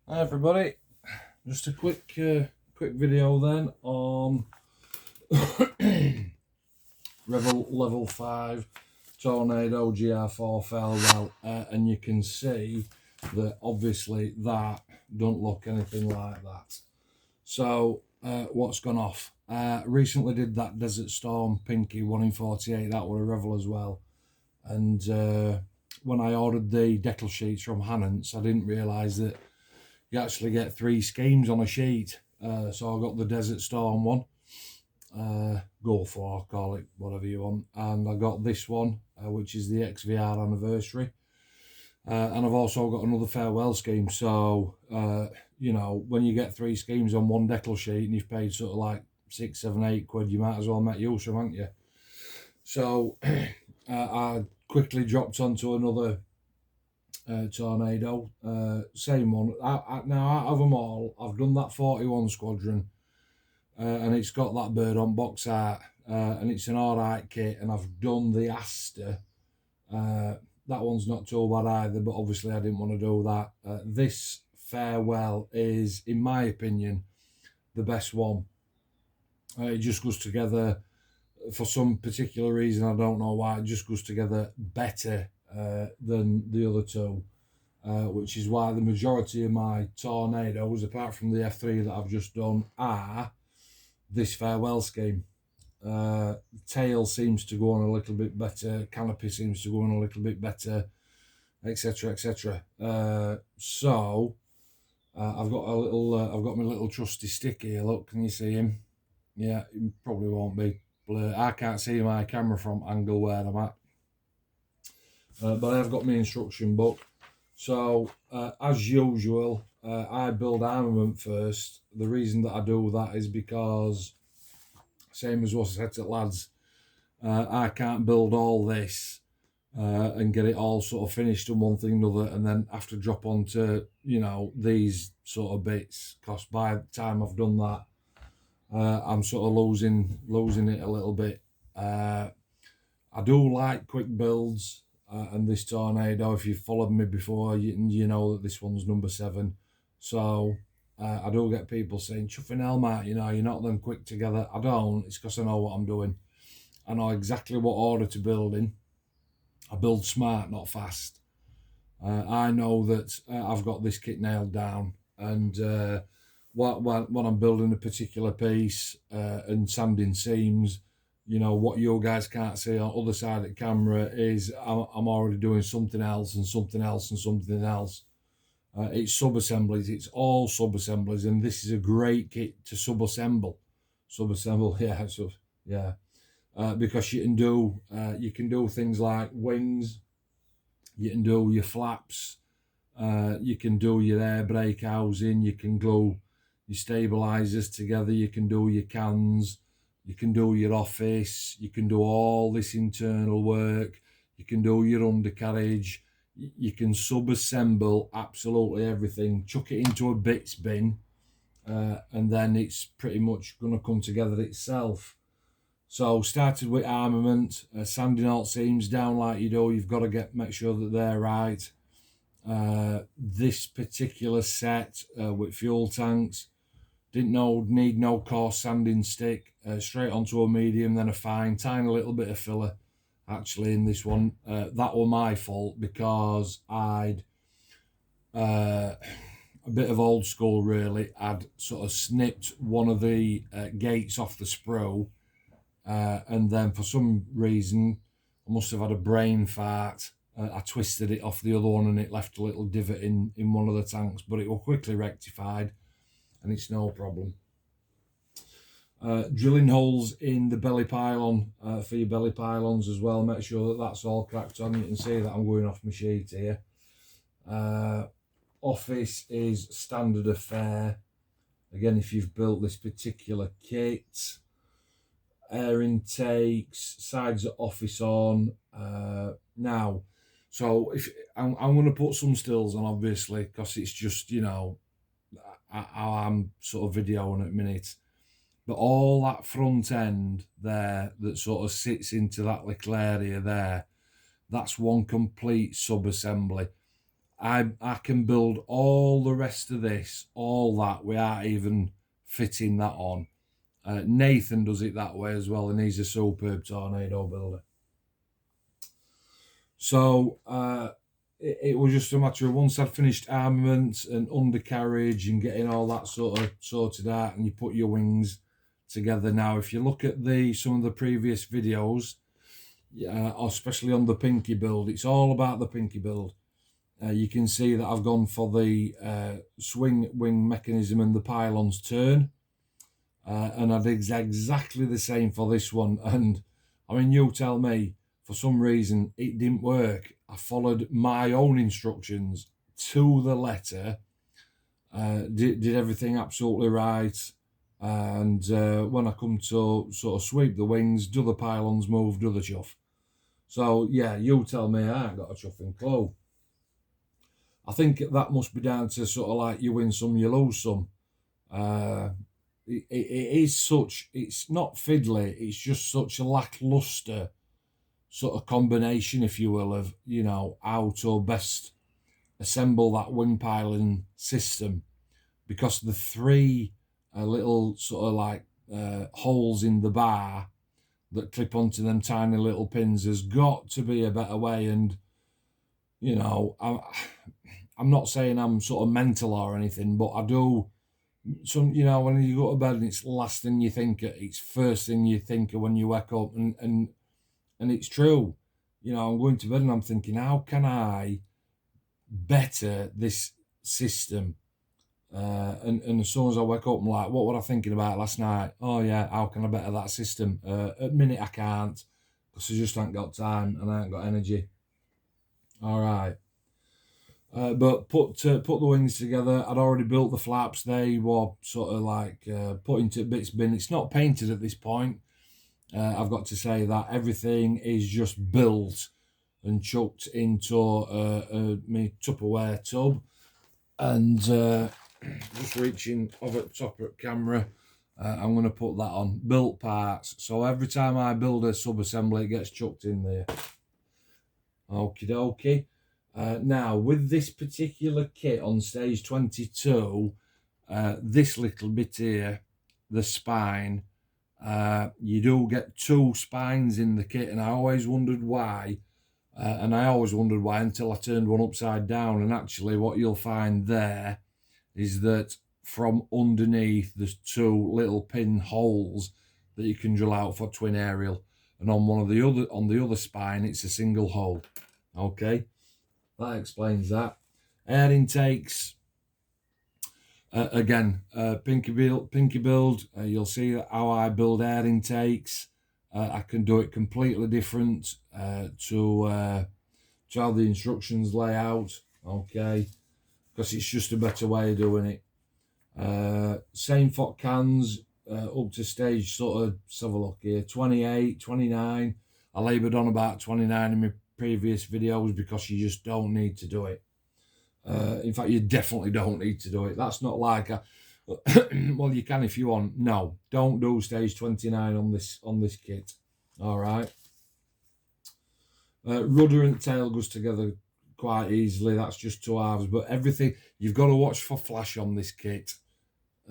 Hi everybody, just a quick video then on Revell level 5 Tornado GR4 Revell, and you can see that obviously that don't look anything like that. So what's gone off? Recently did that Desert Storm Pinky 1 in 48, that were a Revell as well, and when I ordered the decal sheets from Hannants, I didn't realise that you actually get 3 schemes on a sheet. So I got the Desert Storm one, GR4, call it whatever you want, and I got this one, which is the XVR anniversary, and I've also got another farewell scheme. So you know, when you get 3 schemes on one decal sheet and you've paid sort of like 6, 7, 8 quid, you might as well make use of them, haven't you? So I quickly dropped onto another Tornado, same one. Now out of them all, I've done that 41 Squadron, and it's got that bird on box art, and it's an alright kit, and I've done the Aster. That one's not too bad either, but obviously I didn't want to do that. This farewell is, in my opinion, the best one. It just goes together for some particular reason, I don't know why, it just goes together better than the other two, which is why the majority of my Tornadoes, apart from the F3 that I've just done, are this farewell scheme. Tail seems to go on a little bit better, canopy seems to go on a little bit better, etc, etc. So I've got a little, I've got my little trusty stick here. Look, can you see him? Yeah, he probably won't be blurred. I can't see my camera from angle where I'm at, but I've got my instruction book. So as usual, I build armament first. The reason that I do that is because, same as what I said to lads, I can't build all this and get it all sort of finished and one thing another, and then have to drop onto, you know, these sort of bits, because by the time I've done that, I'm sort of losing it a little bit. I do like quick builds, and this Tornado, if you've followed me before, you know that this one's number 7. So I do get people saying, chuffing hell, Matt, you know, you're not them quick together. I don't. It's because I know what I'm doing. I know exactly what order to build in. I build smart, not fast. I know that I've got this kit nailed down, and when I'm building a particular piece and sanding seams, you know, what you guys can't see on the other side of the camera is I'm already doing something else and something else and something else. It's sub-assemblies, it's all sub-assemblies, and this is a great kit to sub-assemble. Sub-assemble, yeah, so, yeah. Because you can do things like wings, you can do your flaps, you can do your air brake housing, you can glue your stabilizers together, you can do your cans, you can do your office, you can do all this internal work, you can do your undercarriage, you can sub-assemble absolutely everything, chuck it into a bits bin, and then it's pretty much going to come together itself. So started with armament, sanding all seams down like you do. You've got to make sure that they're right. This particular set with fuel tanks, didn't need no coarse sanding stick, straight onto a medium, then a fine, tiny little bit of filler. Actually, in this one, that was my fault, because I'd a bit of old school really. I'd sort of snipped one of the gates off the sprue, and then for some reason, I must have had a brain fart. I twisted it off the other one, and it left a little divot in one of the tanks, but it was quickly rectified, and it's no problem. Drilling holes in the belly pylon for your belly pylons as well. Make sure that that's all cracked on. You can see that I'm going off my sheet here. Office is standard affair. Again, if you've built this particular kit, air intakes, sides of office on. Now, so if I'm going to put some stills on, obviously, because it's just, you know, I'm sort of videoing at a minute. But all that front end there that sort of sits into that little area there, that's one complete sub-assembly. I can build all the rest of this, all that, without even fitting that on. Nathan does it that way as well, and he's a superb tornado builder. So it was just a matter of once I'd finished armament and undercarriage and getting all that sort of sorted out, and you put your wings together. Now, if you look at some of the previous videos, especially on the Pinky build, it's all about the Pinky build. You can see that I've gone for the swing wing mechanism and the pylons turn, and I did exactly the same for this one. And I mean, you tell me, for some reason it didn't work. I followed my own instructions to the letter, did everything absolutely right, and when I come to sort of sweep the wings, do the pylons move, do the chuff. So yeah, you tell me, I ain't got a chuffing clue. I think that must be down to sort of like you win some, you lose some. It is such, it's not fiddly, it's just such a lackluster sort of combination, if you will, of, you know, how to best assemble that wing piling system, because the three little sort of like holes in the bar that clip onto them tiny little pins has got to be a better way. And, you know, I'm not saying I'm sort of mental or anything, but I do you know, when you go to bed and it's the last thing you think of, it's first thing you think of when you wake up, and it's true. You know, I'm going to bed and I'm thinking, how can I better this system? And as soon as I wake up, I'm like, what were I thinking about last night? Oh yeah, how can I better that system? At the minute I can't, because I just ain't got time and I ain't got energy. All right. But put the wings together. I'd already built the flaps. They were sort of like put into bits bin. It's not painted at this point. I've got to say that everything is just built and chucked into my Tupperware tub. And just reaching over the top of the camera, I'm going to put that on built parts. So every time I build a sub-assembly, it gets chucked in there. Okie dokie. Now, with this particular kit on stage 22, this little bit here, the spine, you do get two spines in the kit, and I always wondered why. Until I turned one upside down. And actually what you'll find there is that from underneath there's two little pin holes that you can drill out for twin aerial, and on the other spine it's a single hole. Okay, that explains that. Air intakes, again, Pinky build. You'll see how I build air intakes. I can do it completely different to how the instructions lay out. Okay, because it's just a better way of doing it. Same for cans up to stage sort of, let's have a look here, 28, 29. I laboured on about 29 in my previous videos because you just don't need to do it. In fact, you definitely don't need to do it. That's not like a well, you can if you want. No, don't do stage 29 on this kit. All right. Rudder and tail goes together quite easily. That's just two halves, but everything, you've got to watch for flash on this kit.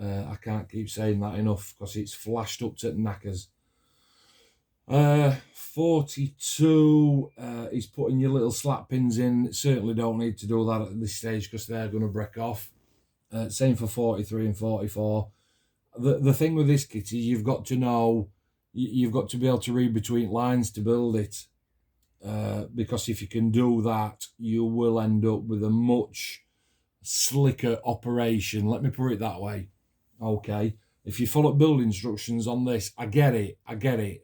I can't keep saying that enough because it's flashed up to knackers. 42 is putting your little slap pins in. Certainly don't need to do that at this stage because they're going to break off. Same for 43 and 44. The thing with this kit is you've got to know, you've got to be able to read between lines to build it. Because if you can do that, you will end up with a much slicker operation. Let me put it that way. Okay. If you follow build instructions on this, I get it,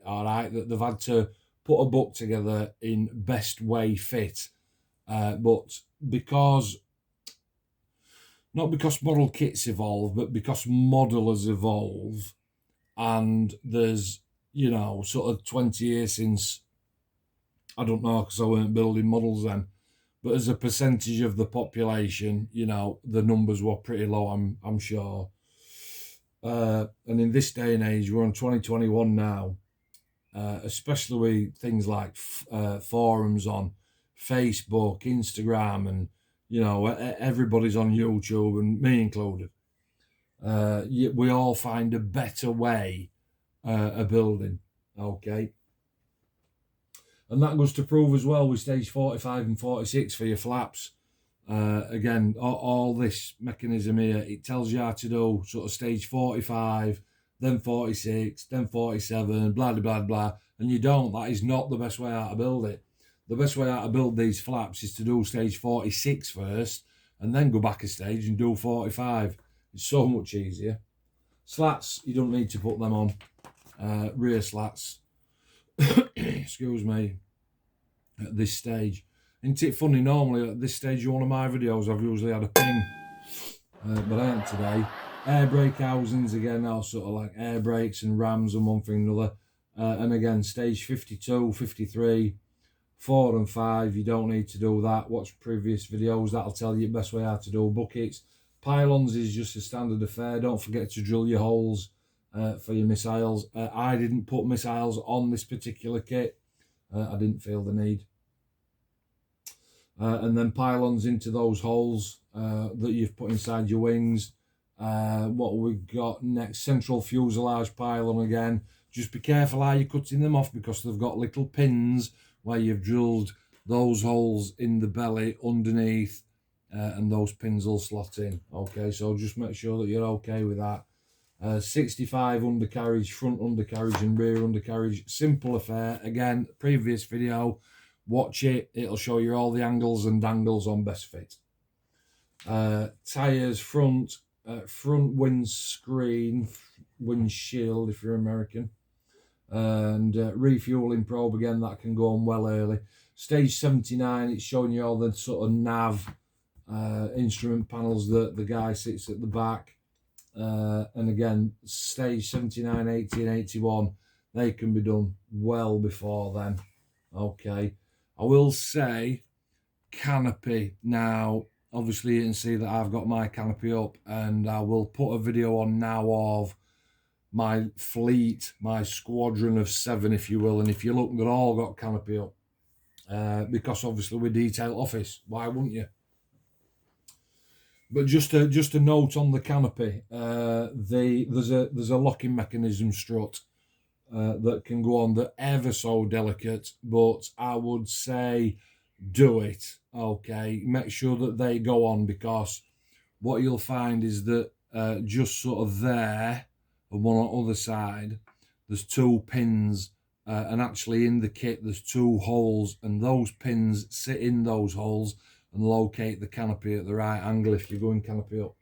all right, that they've had to put a book together in best way fit. But not because model kits evolve, but because modelers evolve, and there's, you know, sort of 20 years since, I don't know, because I weren't building models then, but as a percentage of the population, you know, the numbers were pretty low, I'm sure. And in this day and age, we're on 2021 now, especially with things like forums on Facebook, Instagram, and, You know, everybody's on YouTube, and me included. We all find a better way of building, okay? And that goes to prove as well with stage 45 and 46 for your flaps. Again, all this mechanism here, it tells you how to do sort of stage 45, then 46, then 47, blah, blah, blah, blah. And you don't. That is not the best way how to build it. The best way how to build these flaps is to do stage 46 first, and then go back a stage and do 45. It's so much easier. Slats, you don't need to put them on. Rear slats, excuse me, at this stage. Isn't it funny, normally at this stage of one of my videos I've usually had a ping, but I haven't today. Air brake housings, again, now sort of like air brakes and rams and one thing and another. And again, stage 52, 53, 4 and 5, you don't need to do that. Watch previous videos, that'll tell you the best way how to do buckets. Pylons is just a standard affair. Don't forget to drill your holes for your missiles. I didn't put missiles on this particular kit. I didn't feel the need. And then pylons into those holes that you've put inside your wings. What we've got next, central fuselage pylon again. Just be careful how you're cutting them off, because they've got little pins where you've drilled those holes in the belly underneath, and those pins will slot in. Okay, so just make sure that you're okay with that. 65 undercarriage, front undercarriage and rear undercarriage. Simple affair. Again, previous video. Watch it, it'll show you all the angles and dangles on best fit. Tyres, front windscreen, windshield if you're American. And refueling probe, again, that can go on well early. Stage 79, it's showing you all the sort of nav instrument panels that the guy sits at the back. And again, stage 79, 80 and 81, they can be done well before then. Okay. I will say canopy. Now, obviously you can see that I've got my canopy up, and I will put a video on now of my fleet, my squadron of 7, if you will. And if you look, they're all got canopy up, because obviously we're detail office. Why wouldn't you? But just a note on the canopy. There's a locking mechanism strut that can go on, that ever so delicate, but I would say do it. Okay, make sure that they go on, because what you'll find is that just sort of there and one on the other side, there's 2 pins, and actually in the kit there's 2 holes, and those pins sit in those holes and locate the canopy at the right angle if you're going canopy up.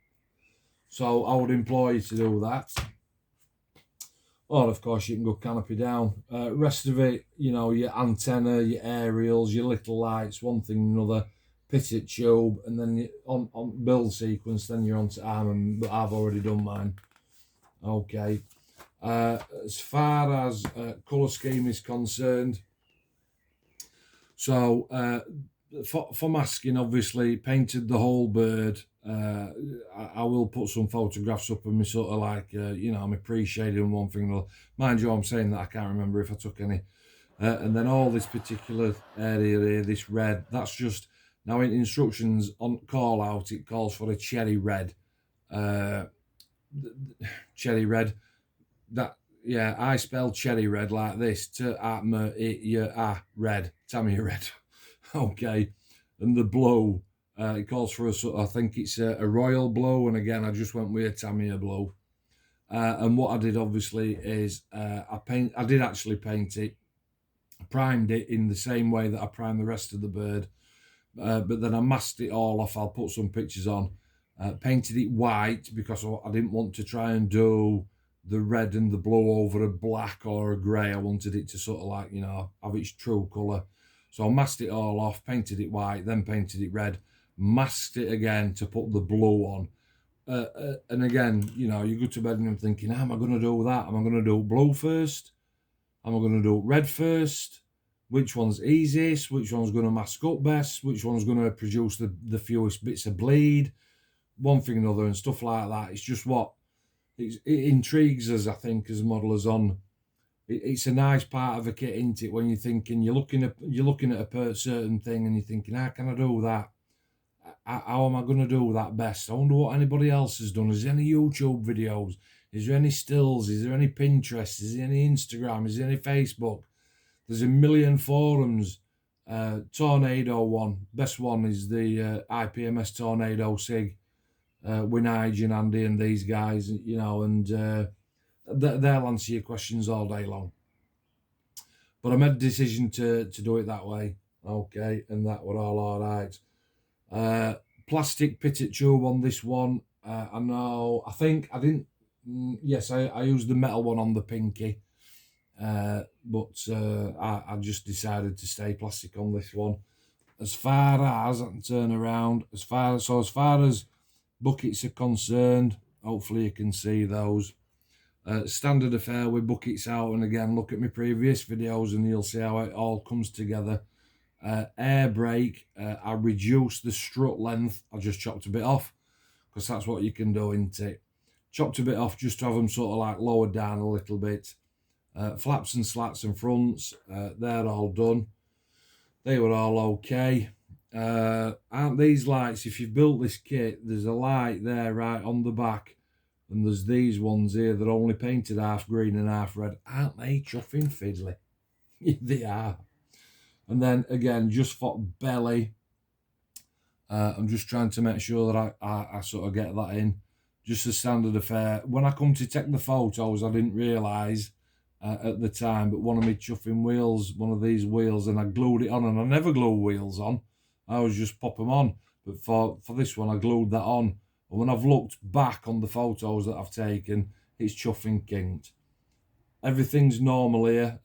So I would implore you to do that. Or, of course, you can go canopy down. Rest of it, you know, your antenna, your aerials, your little lights, one thing and another, pitted tube, and then on build sequence, then you're on to armament, but I've already done mine. Okay. As far as colour scheme is concerned, so for masking, obviously, painted the whole bird. I will put some photographs up of me sort of like, you know, I'm appreciating one thing or another. Mind you, I'm saying that I can't remember if I took any. And then all this particular area here, this red, that's just, now in instructions on call out, it calls for a cherry red. Cherry red. That, yeah, I spell cherry red like this. Red. Tamia red. Okay. And the blue, it calls for a sort of, I think it's a royal blue, and again I just went with a Tamiya blue. And what I did obviously is I did actually paint it. I primed it in the same way that I primed the rest of the bird, but then I masked it all off. I'll put some pictures on. Painted it white because I didn't want to try and do the red and the blue over a black or a grey. I wanted it to sort of like, you know, have its true colour. So I masked it all off, painted it white, then painted it red, masked it again to put the blue on. And again, you know, you go to bed and I'm thinking, how am I going to do that? Am I going to do blue first? Am I going to do red first? Which one's easiest? Which one's going to mask up best? Which one's going to produce the fewest bits of bleed? One thing or another and stuff like that. It's just what, it intrigues us, I think, as modelers on. It's a nice part of a kit, isn't it? When you're thinking, you're looking at a certain thing and you're thinking, how can I do that? how am I going to do that best? I wonder what anybody else has done. Is there any YouTube videos? Is there any stills? Is there any Pinterest? Is there any Instagram? Is there any Facebook? There's a million forums. Tornado one. Best one is the IPMS Tornado SIG. With Nige and Andy and these guys, you know, and they'll answer your questions all day long. But I made a decision to do it that way. Okay, and that were all right. Plastic pitted tube on this one. I know, I think I didn't, yes, I used the metal one on the pinky. But I just decided to stay plastic on this one. As far as I can turn around, as far as buckets are concerned, hopefully you can see those. Standard affair with buckets out, and again, look at my previous videos and you'll see how it all comes together. Air brake, I reduced the strut length. I just chopped a bit off because that's what you can do, isn't it? Chopped a bit off just to have them sort of like lowered down a little bit. Flaps and slats and fronts, they're all done. They were all okay. Aren't these lights, if you've built this kit, there's a light there right on the back, and there's these ones here that are only painted half green and half red. Aren't they chuffing fiddly? They are. And then again, just for belly, I'm just trying to make sure that I sort of get that in. Just a standard affair. When I come to take the photos, I didn't realise at the time, but one of my chuffing wheels, one of these wheels, and I glued it on, and I never glue wheels on. I always just pop them on. But for this one, I glued that on. And when I've looked back on the photos that I've taken, it's chuffing kinked. Everything's normal here.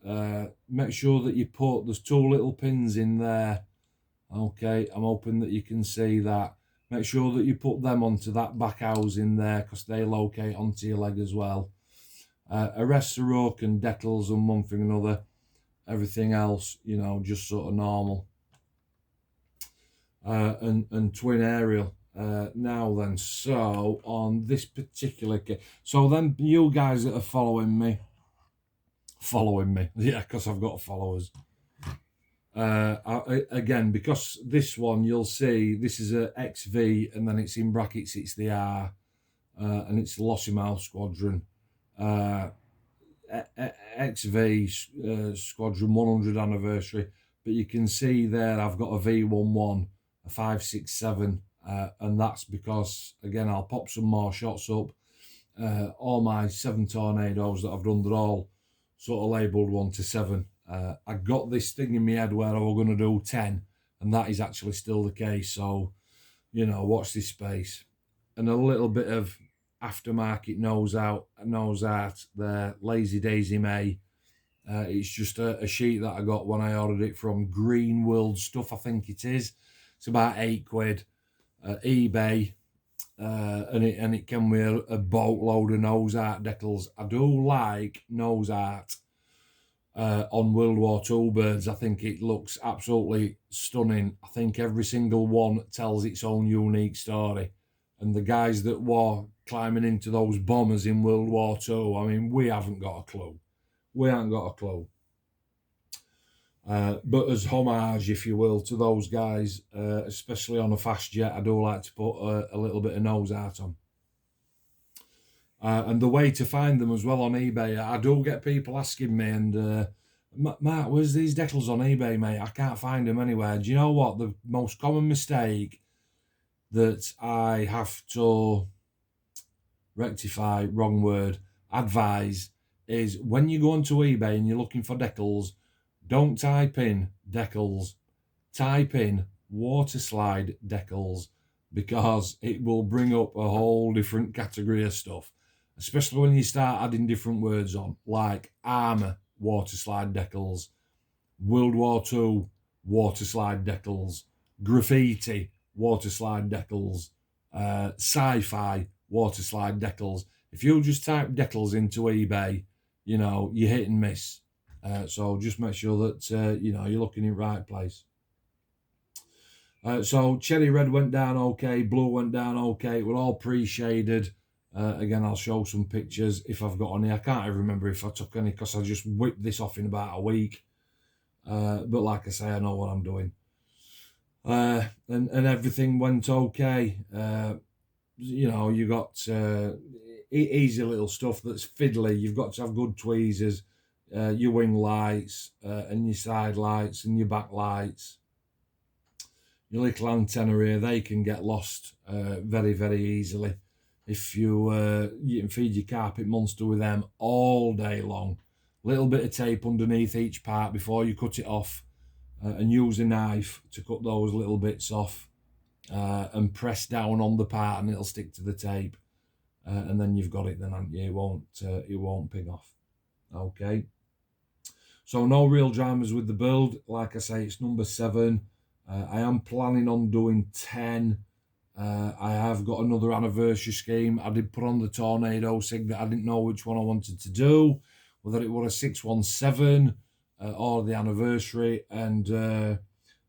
Make sure that you put, there's two little pins in there. Okay, I'm hoping that you can see that. Make sure that you put them onto that back housing there, because they locate onto your leg as well. Arrests are broken, decals and one thing or another. Everything else, you know, just sort of normal. And twin aerial. Now then, so on this particular kit, so then you guys that are following me, yeah, because I've got followers. Again, because this one, you'll see this is a XV, and then it's in brackets, it's the R, and it's the Lossiemouth Squadron. XV Squadron 100 anniversary, but you can see there I've got a V11, a 567, and that's because, again, I'll pop some more shots up. All my 7 tornadoes that I've done, they're all sort of labelled 1 to 7. I got this thing in my head where I was going to do 10, and that is actually still the case, so, you know, watch this space. And a little bit of aftermarket nose art there, Lazy Daisy May. It's just a sheet that I got when I ordered it from Green World Stuff, I think it is. It's about £8. eBay, and it came with a boatload of nose art decals. I do like nose art on World War II birds. I think it looks absolutely stunning. I think every single one tells its own unique story. And the guys that were climbing into those bombers in World War II, I mean, we haven't got a clue. We haven't got a clue. But as homage, if you will, to those guys, especially on a fast jet, I do like to put a little bit of nose art on. And the way to find them as well on eBay, I do get people asking me, and Mark, where's these decals on eBay, mate? I can't find them anywhere. Do you know what? The most common mistake that I have to rectify, wrong word, advise, is when you go onto eBay and you're looking for decals, don't type in decals, type in water slide decals, because it will bring up a whole different category of stuff, especially when you start adding different words on, like armour water slide decals, World War II water slide decals, graffiti water slide decals, sci-fi water slide decals. If you just type decals into eBay, you know, you hit and miss. So just make sure that, you know, you're looking in the right place. So cherry red went down okay, blue went down okay. We're all pre-shaded. Again, I'll show some pictures if I've got any. I can't even remember if I took any because I just whipped this off in about a week. But like I say, I know what I'm doing. and everything went okay. You know, you got easy little stuff that's fiddly. You've got to have good tweezers, your wing lights, and your side lights and your back lights. Your little antenna here, they can get lost very, very easily. If you can feed your carpet monster with them all day long. Little bit of tape underneath each part before you cut it off, and use a knife to cut those little bits off, and press down on the part and it'll stick to the tape, and then you've got it then, haven't you? It won't ping off. Okay, so no real dramas with the build. Like I say, it's number 7. I am planning on doing 10. I have got another anniversary scheme. I did put on the Tornado sig that I didn't know which one I wanted to do, whether it was a 617 or the anniversary, and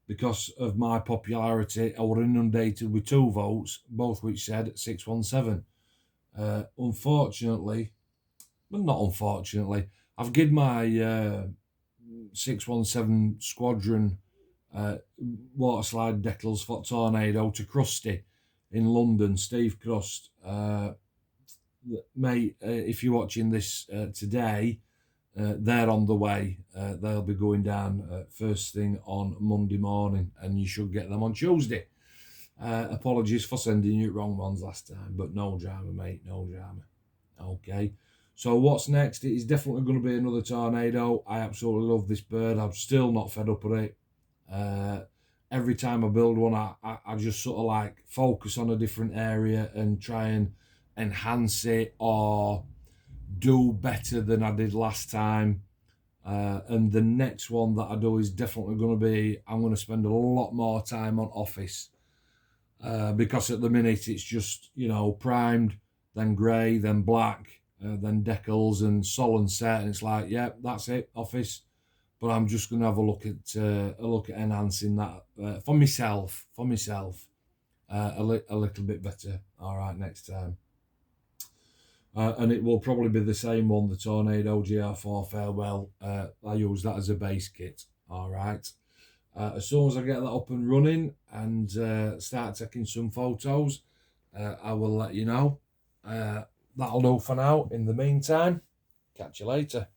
because of my popularity, I were inundated with 2 votes, both which said 617. Unfortunately, but not unfortunately, I've given my 617 Squadron waterslide decals for Tornado to Krusty in London, Steve Crust. Mate, if you're watching this today, they're on the way. They'll be going down first thing on Monday morning, and you should get them on Tuesday. Apologies for sending you wrong ones last time, but no drama, mate, no drama. Okay, so what's next? It is definitely going to be another Tornado. I absolutely love this bird. I'm still not fed up with it. Every time I build one, I just sort of like focus on a different area and try and enhance it or do better than I did last time. And the next one that I do is definitely going to be, I'm going to spend a lot more time on office, because at the minute it's just, you know, primed, then grey, then black, then decals and sol and set, and it's like, yeah, that's it, office. But I'm just going to have a look at enhancing that for myself, a little bit better. All right, next time. And it will probably be the same one, the Tornado GR4 Farewell. I use that as a base kit. All right. As soon as I get that up and running and start taking some photos, I will let you know. That'll do for now. In the meantime, catch you later.